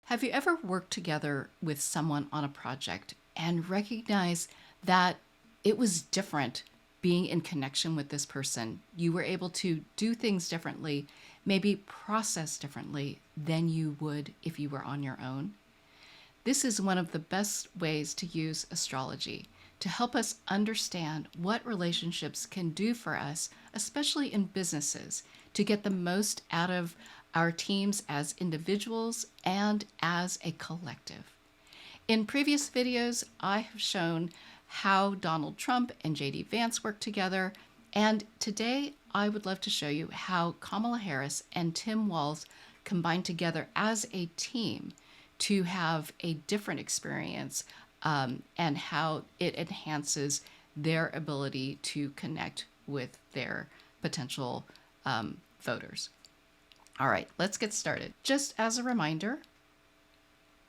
Have you ever worked together with someone on a project and recognized that it was different being in connection with this person? You were able to do things differently, maybe process differently than you would if you were on your own. This is one of the best ways to use astrology to help us understand what relationships can do for us, especially in businesses, to get the most out of our teams as individuals and as a collective. In previous videos, I have shown how Donald Trump and J.D. Vance work together, and today I would love to show you how Kamala Harris and Tim Walz combine together as a team to have a different experience and how it enhances their ability to connect with their potential voters. All right, let's get started. Just as a reminder,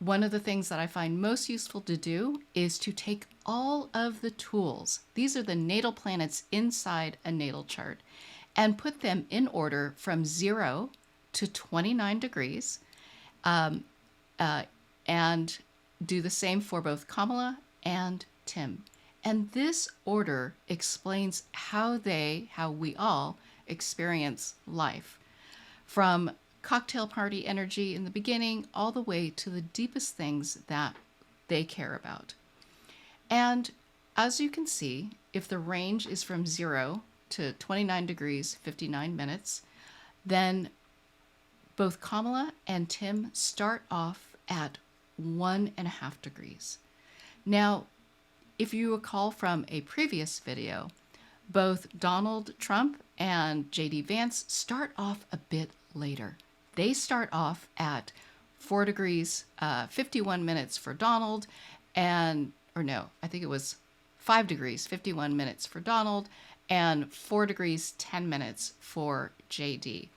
one of the things that I find most useful to do is to take all of the tools, these are the natal planets inside a natal chart, and put them in order from 0 to 29 degrees, and do the same for both Kamala and Tim. And this order explains how we all experience life. From cocktail party energy in the beginning all the way to the deepest things that they care about. And as you can see, if the range is from 0 to 29 degrees, 59 minutes, then both Kamala and Tim start off at 1.5 degrees. Now, if you recall from a previous video, both Donald Trump and J.D. Vance start off a bit later. They start off at 4 degrees, 51 minutes for Donald, I think it was 5 degrees, 51 minutes for Donald, and 4 degrees, 10 minutes for J.D.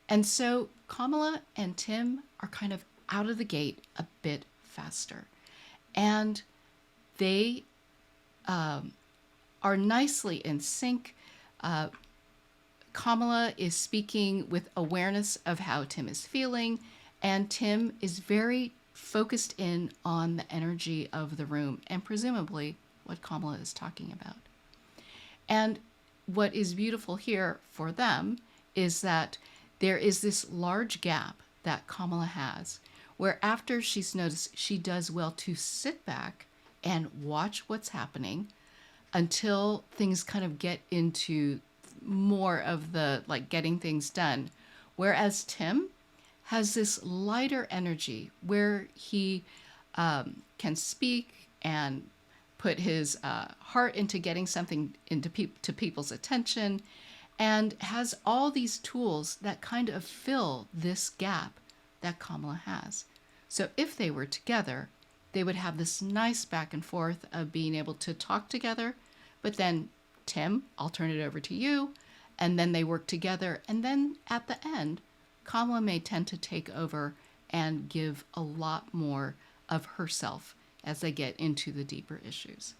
And so Kamala and Tim are kind of out of the gate a bit faster. And they are nicely in sync. Kamala is speaking with awareness of how Tim is feeling, and Tim is very focused in on the energy of the room and presumably what Kamala is talking about. And what is beautiful here for them is that there is this large gap that Kamala has, where after she's noticed, she does well to sit back and watch what's happening until things kind of get into more of the getting things done. Whereas Tim has this lighter energy where he can speak and put his heart into getting something into to people's attention, and has all these tools that kind of fill this gap that Kamala has. So if they were together, they would have this nice back and forth of being able to talk together, but then Tim, I'll turn it over to you, and then they work together, and then at the end, Kamala may tend to take over and give a lot more of herself as they get into the deeper issues.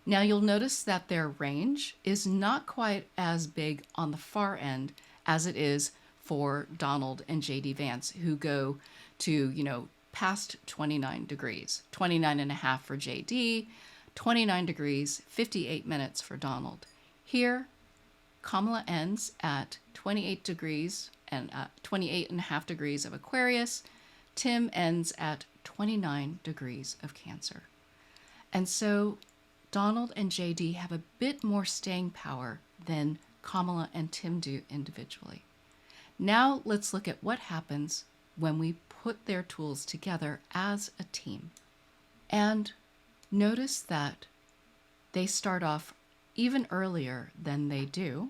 Now you'll notice that their range is not quite as big on the far end as it is for Donald and J.D. Vance, who go to, past 29 degrees, 29.5 for J.D., 29 degrees, 58 minutes for Donald. Here, Kamala ends at 28 degrees and 28.5 degrees of Aquarius. Tim ends at 29 degrees of Cancer. And so Donald and J.D. have a bit more staying power than Kamala and Tim do individually. Now let's look at what happens when we put their tools together as a team. And notice that they start off even earlier than they do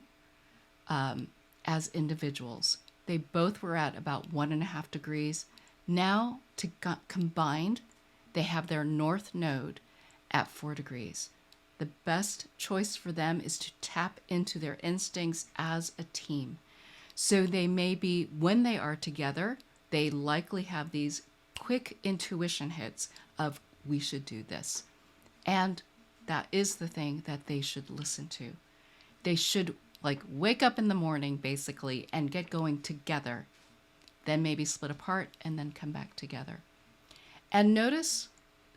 as individuals. They both were at about 1.5 degrees. Now, combined, they have their north node at 4 degrees. The best choice for them is to tap into their instincts as a team. So they may be, when they are together, they likely have these quick intuition hits of, we should do this. And that is the thing that they should listen to. They should wake up in the morning basically and get going together then maybe split apart, and then come back together. And notice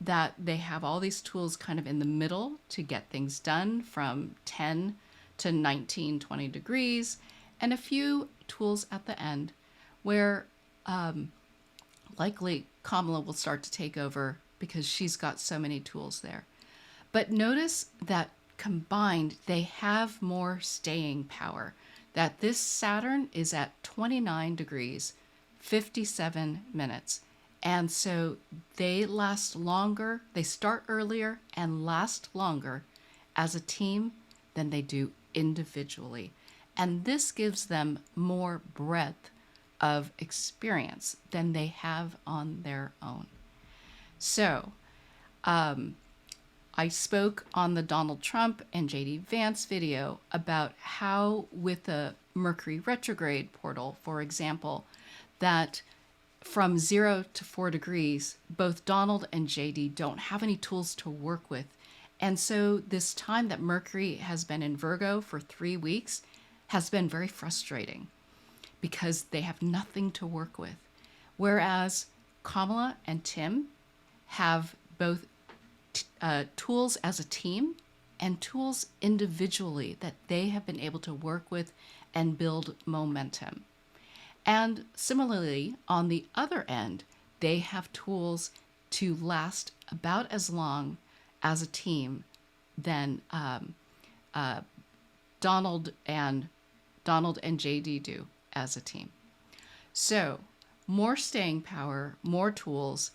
that they have all these tools kind of in the middle to get things done, from 10 to 19, 20 degrees, and a few tools at the end where likely Kamala will start to take over because she's got so many tools there. But notice that combined, they have more staying power. That this Saturn is at 29 degrees, 57 minutes. And so they last longer, they start earlier and last longer as a team than they do individually. And this gives them more breadth of experience than they have on their own. So, I spoke on the Donald Trump and J.D. Vance video about how with the Mercury retrograde portal, for example, that from 0 to 4 degrees, both Donald and J.D. don't have any tools to work with. And so this time that Mercury has been in Virgo for 3 weeks has been very frustrating because they have nothing to work with. Whereas Kamala and Tim have both tools as a team and tools individually that they have been able to work with and build momentum. And similarly, on the other end, they have tools to last about as long as a team than Donald and J.D. do as a team. So more staying power, more tools,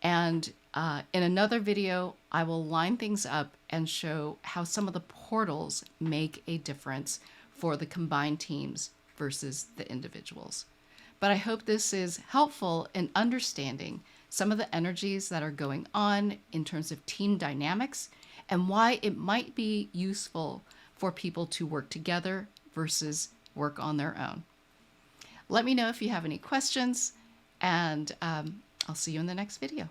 and in another video, I will line things up and show how some of the portals make a difference for the combined teams versus the individuals. But I hope this is helpful in understanding some of the energies that are going on in terms of team dynamics and why it might be useful for people to work together versus work on their own. Let me know if you have any questions, and I'll see you in the next video.